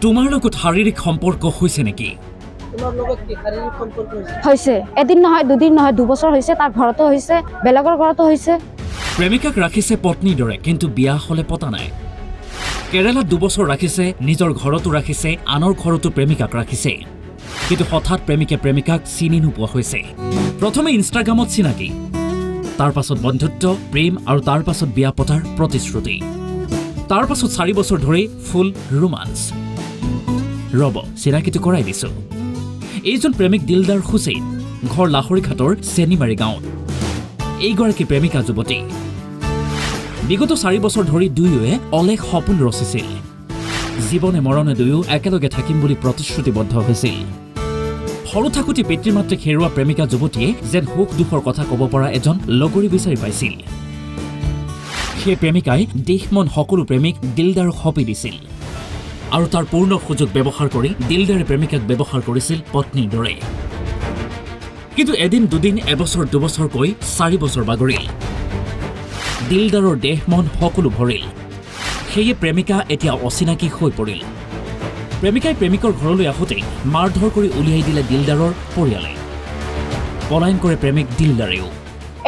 তোমাৰ লগত শাৰীৰিক সম্পৰ্ক হৈছে নেকি? তোমাৰ লগত কি শাৰীৰিক সম্পৰ্ক হৈছে? এদিন নহয়, দুদিন নহয়, 2 বছৰ হৈছে। তাৰ ঘৰতো হৈছে, বেলেগৰ ঘৰতো হৈছে। প্ৰেমিকাক ৰাখিছে পত্নীৰ দৰে, কিন্তু বিয়া হলে পতা নাই। কেৰালাত 2 বছৰ ৰাখিছে, নিজৰ ঘৰতো ৰাখিছে, আনৰ ঘৰতো প্ৰেমিকাক ৰাখিছে। কিন্তু হঠাৎ প্ৰেমিকাক চিনি নোপোৱা হৈছে। প্ৰথমে ইনষ্টাগ্ৰামত চিনাকি, তাৰ পাছত বন্ধুত্ব, প্ৰেম আৰু তাৰ পাছত বিয়া পতাৰ প্ৰতিশ্ৰুতি। তাৰ পাছত 4 বছৰ ধৰি ফুল ৰোমান্স। ৰব, চিনাকিটো কৰাই দিছো। এইজন প্ৰেমিক দিলদাৰ হুছেইন, ঘৰ লাহৰীঘাটৰ চেনিমাৰী গাঁৱত। এইগৰাকী প্ৰেমিকা যুৱতী। বিগত 4 বছৰ ধৰি দুয়োৱে অলেখ সপোন ৰচিছিল। জীৱনে মৰণে দুয়ো একেলগে থাকিম বুলি প্ৰতিশ্ৰুতিবদ্ধ হৈছিল। সৰু থাকোঁতে পিতৃ মাতৃক হেৰুৱা প্ৰেমিকা যুৱতীয়ে যেন সুখ দুখৰ কথা ক'ব পৰা এজন লগৰী বিচাৰি পাইছিল। সেই প্ৰেমিকাই দেশ মন সকলো প্ৰেমিক দিলদাৰক সঁপি দিছিল আৰু তাৰ পূৰ্ণ সুযোগ ব্যৱহাৰ কৰি দিলদাৰে প্ৰেমিকাক ব্যৱহাৰ কৰিছিল পত্নীৰ দৰে। কিন্তু এদিন দুদিন এবছৰ 2 বছৰকৈ 4 বছৰ বাগৰিল। দিলদাৰৰ দেহ মন সকলো ভৰিল। সেয়ে প্ৰেমিকা এতিয়া অচিনাকি হৈ পৰিল। প্ৰেমিকাই প্ৰেমিকৰ ঘৰলৈ আহোঁতেই মাৰধৰ কৰি উলিয়াই দিলে দিলদাৰৰ পৰিয়ালে। পলায়ন কৰে প্ৰেমিক দিলদাৰেও।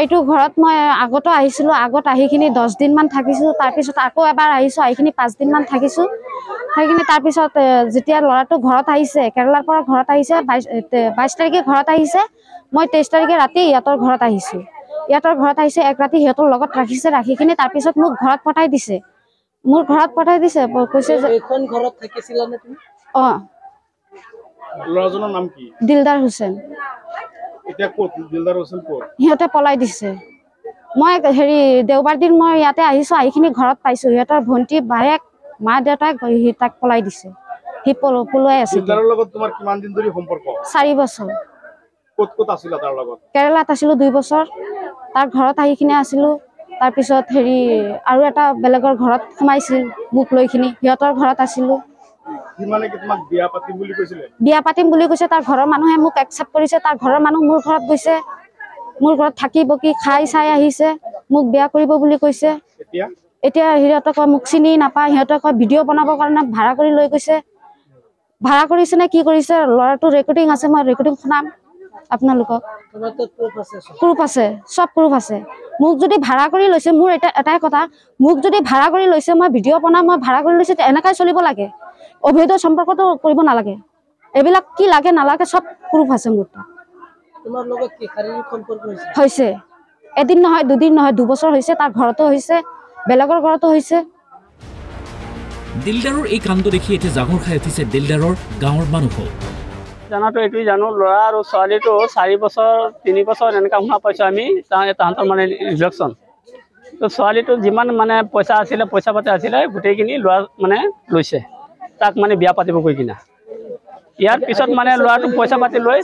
এইটো ঘৰত মই আগতো আহিছিলোঁ। আগত আহিখিনি 10 দিনমান থাকিছোঁ। তাৰপিছত আকৌ এবাৰ আহিছোঁ, আহিখিনি 5 দিনমান থাকিছোঁ। সেইখিনি তাৰপিছত যেতিয়া ল'ৰাটো ঘৰত আহিছে, কেৰেলাৰ পৰা ঘৰত আহিছে, 22 তাৰিখে ঘৰত আহিছে, মই 23 তাৰিখে ৰাতি ইহঁতৰ ঘৰত আহিছোঁ। ইহঁতৰ ঘৰত আহিছে, 1 ৰাতি সিহঁতৰ লগত ৰাখিছে, ৰাখিখিনি তাৰপিছত মোক ঘৰত পঠাই দিছে। মোৰ ঘৰত পঠাই দিছে, কৈছে যে এইখন ঘৰত থাকিছিলা নে তুমি? ল'ৰাজনৰ নাম কি? দিলদাৰ হুছেইন। এতিয়া ক'ত দিলদাৰ হুছেইন ক'ত? সিহঁতে পলাই দিছে। মই দেওবাৰ দিন মই ইয়াতে আহিছোঁ, আহিখিনি ঘৰত পাইছোঁ। সিহঁতৰ ভণ্টি, বায়েক, মা দেউতাক তাক পলাই দিছে। সি পলুৱাই আছে। দিলদাৰৰ লগত তোমাৰ কিমান দিন ধৰি সম্পৰ্ক? 4 বছৰ। ক'ত আছিলা তাৰ লগত? কেৰেলাত আছিলোঁ 2 বছৰ। তাৰ ঘৰত আহিখিনি আছিলোঁ। তাৰপিছত আৰু এটা বেলেগৰ ঘৰত সোমাইছিল মোক লৈ কিনি, সিহঁতৰ ঘৰত আছিলোঁ। মানে কি তোমাক বিয়া পাতিম বুলি কৈছিলে? বিয়া পাতিম বুলি কৈছে। তাৰ ঘৰৰ মানুহে মোক একচেপ্ট কৰিছে। তাৰ ঘৰৰ মানুহ মোৰ ঘৰত গৈছে, মোৰ ঘৰত থাকিব কি খাই চাই আহিছে, মোক বিয়া কৰিব বুলি কৈছে। এতিয়া সিহঁতক মোক চিনি নাপায়। সিহঁতক ভিডিঅ' বনাবৰ কাৰণে ভাড়া কৰি লৈ গৈছে। ভাড়া কৰিছে নে কি কৰিছে, ল'ৰাটোৰ ৰেকৰ্ডিং আছে, মই ৰেকৰ্ডিং শুনাম আপোনালোকক। প্ৰুফ আছে, চব প্ৰুফ আছে। মোক যদি ভাড়া কৰি লৈছে, মোৰ এটাই কথা, মোক যদি ভাড়া কৰি লৈছে, মই ভিডিঅ' বনাম, মই ভাড়া কৰি লৈছে, এনেকাই চলিব লাগে। অবৈধ সম্পৰ্কটো কৰিব নালাগে। এইবিলাক কি লাগে নালাগে চব প্ৰুফ আছে মোৰ তাত। তোমাৰ লগত কি শাৰীৰিক সম্পৰ্ক হৈছে? এদিন নহয়, দুদিন নহয়, 2 বছৰ হৈছে। তাৰ ঘৰতো হৈছে, বেলেগৰ ঘৰতো হৈছে। দিলদাৰৰ এই কাণ্ড দেখি এতিয়া জাঙুৰ খাই উঠিছে দিলদাৰৰ গাঁৱৰ মানুহো। জানাটো এইটোৱে জানো, ল'ৰা আৰু ছোৱালীটো 4 বছৰ 3 বছৰ এনেকুৱা শুনা পাইছোঁ আমি, তাহাঁতৰ মানে ৰিলেকশ্যন। তো ছোৱালীটো যিমান মানে পইচা পাতি আছিলে গোটেইখিনি ল'ৰা মানে লৈছে, তাক মানে বিয়া পাতিব কৈ কিনা। ইয়াৰ পিছত মানে ল'ৰাটো পইচা পাতি লৈ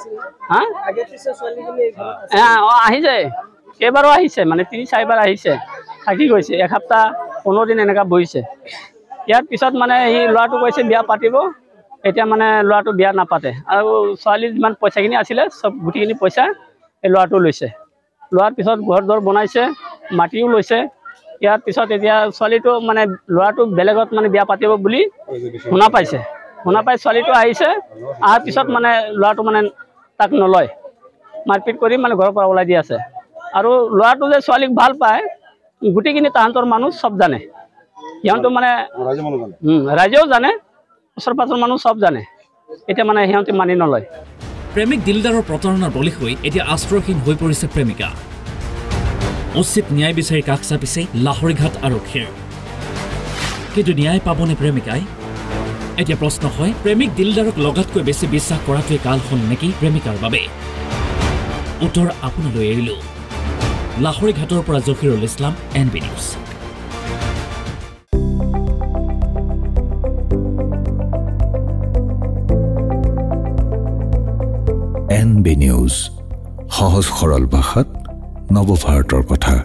আহিছে, কেইবাৰো আহিছে, মানে 3-4 বাৰ আহিছে, থাকি গৈছে, 1 সপ্তাহ 15 দিন এনেকুৱা বহিছে। ইয়াৰ পিছত মানে সি ল'ৰাটো কৈছে বিয়া পাতিব। এতিয়া মানে ল'ৰাটো বিয়া নাপাতে আৰু ছোৱালীৰ যিমান পইচাখিনি আছিলে চব গোটেইখিনি পইচা এই ল'ৰাটো লৈছে। লোৱাৰ পিছত ঘৰ দৰ বনাইছে, মাটিও লৈছে। ইয়াৰ পিছত এতিয়া ছোৱালীটো মানে ল'ৰাটো বেলেগত মানে বিয়া পাতিব বুলি শুনা পাইছে। শুনা পাই ছোৱালীটো আহিছে, অহাৰ পিছত মানে ল'ৰাটো মানে তাক নলয়, মাৰপিট কৰি মানে ঘৰৰ পৰা ওলাই দি আছে। আৰু ল'ৰাটো যে ছোৱালীক ভাল পায় গোটেইখিনি তাহাঁতৰ মানুহ চব জানে। সিহঁতো মানে ৰাইজেও জানে, ওচৰ পাজৰ মানুহ চব জানে। এতিয়া মানে সিহঁতে মানি নলয়। প্ৰেমিক দিলদাৰৰ প্ৰতাৰণাৰ বলি হৈ এতিয়া আশ্ৰয়হীন হৈ পৰিছে প্ৰেমিকা। উচিত ন্যায় বিচাৰি কাষ চাপিছে লাহৰীঘাট আৰক্ষীৰ। কিন্তু ন্যায় পাবনে প্ৰেমিকাই? এতিয়া প্ৰশ্ন হয়, প্ৰেমিক দিলদাৰক লগাতকৈ বেছি বিশ্বাস কৰাটোৱে কাল হ'ল নেকি প্ৰেমিকাৰ বাবে? উত্তৰ আপোনালৈ এৰিলো। লাহৰীঘাটৰ পৰা Zahirul Islam, NB news. NB news, সহজ সৰল ভাষাত নৱভাৰতৰ কথা।